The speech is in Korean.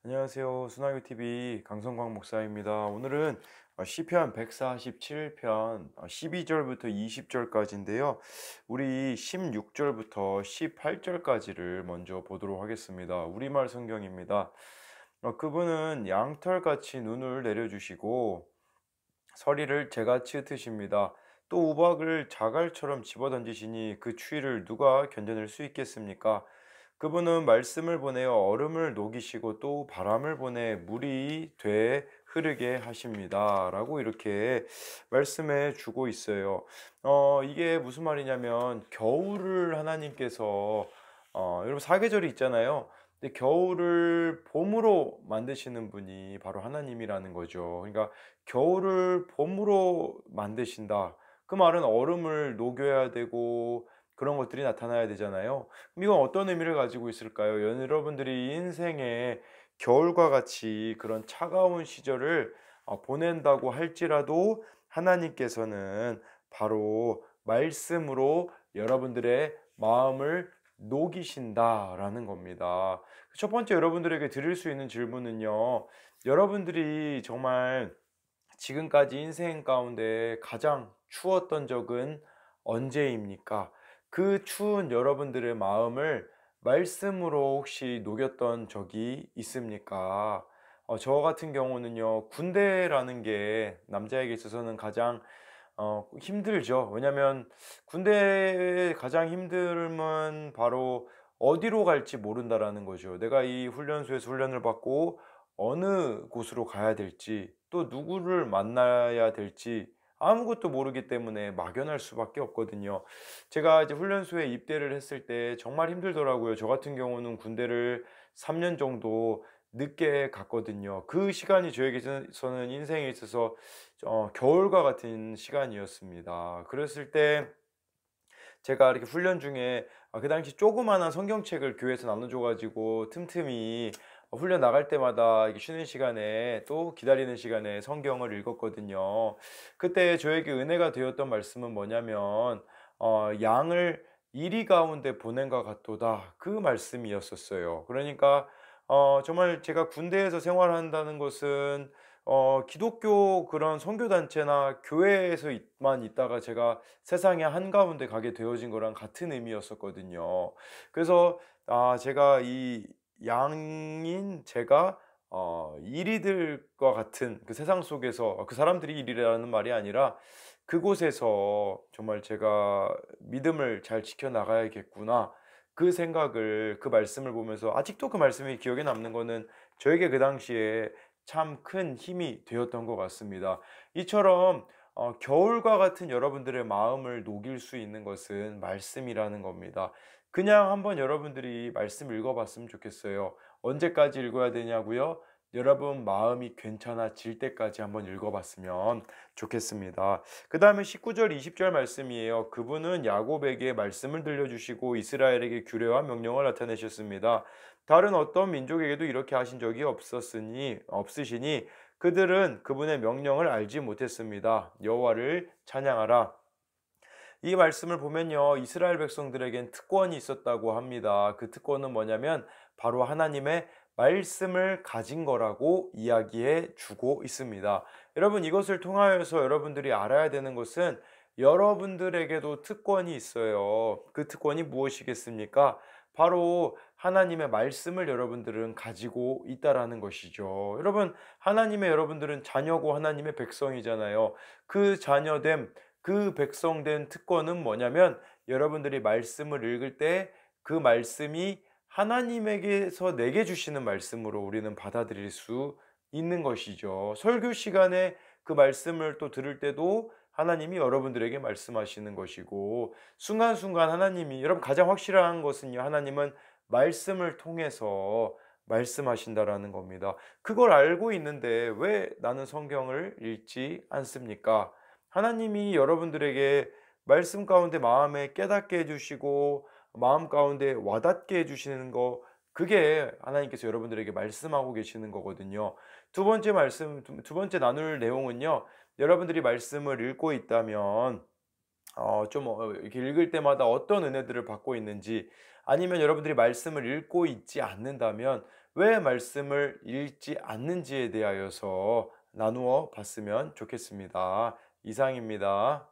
안녕하세요. 순화교 TV 강성광 목사입니다. 오늘은 시편 147편 12절부터 20절까지인데요. 우리 16절부터 18절까지를 먼저 보도록 하겠습니다. 우리말 성경입니다. 그분은 양털같이 눈을 내려주시고 서리를 재같이 흩으십니다. 또 우박을 자갈처럼 집어던지시니 그 추위를 누가 견뎌낼 수 있겠습니까? 그분은 말씀을 보내어 얼음을 녹이시고 또 바람을 보내 물이 돼 흐르게 하십니다. 라고 이렇게 말씀해 주고 있어요. 이게 무슨 말이냐면 겨울을 하나님께서 여러분 사계절이 있잖아요. 근데 겨울을 봄으로 만드시는 분이 바로 하나님이라는 거죠. 그러니까 겨울을 봄으로 만드신다. 그 말은 얼음을 녹여야 되고 그런 것들이 나타나야 되잖아요. 그럼 이건 어떤 의미를 가지고 있을까요? 여러분들이 인생에 겨울과 같이 그런 차가운 시절을 보낸다고 할지라도 하나님께서는 바로 말씀으로 여러분들의 마음을 녹이신다라는 겁니다. 첫 번째 여러분들에게 드릴 수 있는 질문은요. 여러분들이 정말 지금까지 인생 가운데 가장 추웠던 적은 언제입니까? 그 추운 여러분들의 마음을 말씀으로 혹시 녹였던 적이 있습니까? 저 같은 경우는요, 군대라는 게 남자에게 있어서는 가장 힘들죠. 왜냐면 군대의 가장 힘듦은 바로 어디로 갈지 모른다라는 거죠. 내가 이 훈련소에서 훈련을 받고 어느 곳으로 가야 될지, 또 누구를 만나야 될지 아무것도 모르기 때문에 막연할 수밖에 없거든요. 제가 이제 훈련소에 입대를 했을 때 정말 힘들더라고요. 저 같은 경우는 군대를 3년 정도 늦게 갔거든요. 그 시간이 저에게서는 인생에 있어서 겨울과 같은 시간이었습니다. 그랬을 때 제가 이렇게 훈련 중에 그 당시 조그마한 성경책을 교회에서 나눠줘 가지고 틈틈이 훈련 나갈 때마다 이렇게 쉬는 시간에 또 기다리는 시간에 성경을 읽었거든요. 그때 저에게 은혜가 되었던 말씀은 뭐냐면 "양을 이리 가운데 보냄과 같도다." 그 말씀이었었어요. 그러니까 정말 제가 군대에서 생활한다는 것은 기독교 그런 선교단체나 교회에서만 있다가 제가 세상의 한가운데 가게 되어진 거랑 같은 의미였었거든요. 그래서 제가 이 양인 제가 이리들과 같은 그 세상 속에서 그 사람들이 이리라는 말이 아니라 그곳에서 정말 제가 '믿음을 잘 지켜 나가야겠구나.' 그 생각을 그 말씀을 보면서 아직도 그 말씀이 기억에 남는 거는 저에게 그 당시에 참 큰 힘이 되었던 것 같습니다. 이처럼 겨울과 같은 여러분들의 마음을 녹일 수 있는 것은 말씀이라는 겁니다. 그냥 한번 여러분들이 말씀 읽어 봤으면 좋겠어요. 언제까지 읽어야 되냐고요? 여러분 마음이 괜찮아질 때까지 한번 읽어 봤으면 좋겠습니다. 그다음에 19절 20절 말씀이에요. 그분은 야곱에게 말씀을 들려주시고 이스라엘에게 규례와 명령을 나타내셨습니다. 다른 어떤 민족에게도 이렇게 하신 적이 없으시니 그들은 그분의 명령을 알지 못했습니다. 여호와를 찬양하라. 이 말씀을 보면요, 이스라엘 백성들에겐 특권이 있었다고 합니다. 그 특권은 뭐냐면 바로 하나님의 말씀을 가진 거라고 이야기해 주고 있습니다. 여러분, 이것을 통하여서 여러분들이 알아야 되는 것은 여러분들에게도 특권이 있어요. 그 특권이 무엇이겠습니까? 바로 하나님의 말씀을 여러분들은 가지고 있다라는 것이죠. 여러분, 하나님의 여러분들은 자녀고 하나님의 백성이잖아요. 그 자녀됨, 그 백성된 특권은 뭐냐면 여러분들이 말씀을 읽을 때 그 말씀이 하나님에게서 내게 주시는 말씀으로 우리는 받아들일 수 있는 것이죠. 설교 시간에 그 말씀을 또 들을 때도 하나님이 여러분들에게 말씀하시는 것이고 순간순간 하나님이 여러분 가장 확실한 것은요. 하나님은 말씀을 통해서 말씀하신다라는 겁니다. 그걸 알고 있는데 왜 나는 성경을 읽지 않습니까? 하나님이 여러분들에게 말씀 가운데 마음에 깨닫게 해 주시고 마음 가운데 와닿게 해 주시는 거 그게 하나님께서 여러분들에게 말씀하고 계시는 거거든요. 두 번째 나눌 내용은요. 여러분들이 말씀을 읽고 있다면 이렇게 읽을 때마다 어떤 은혜들을 받고 있는지 아니면 여러분들이 말씀을 읽고 있지 않는다면 왜 말씀을 읽지 않는지에 대하여서 나누어 봤으면 좋겠습니다. 이상입니다.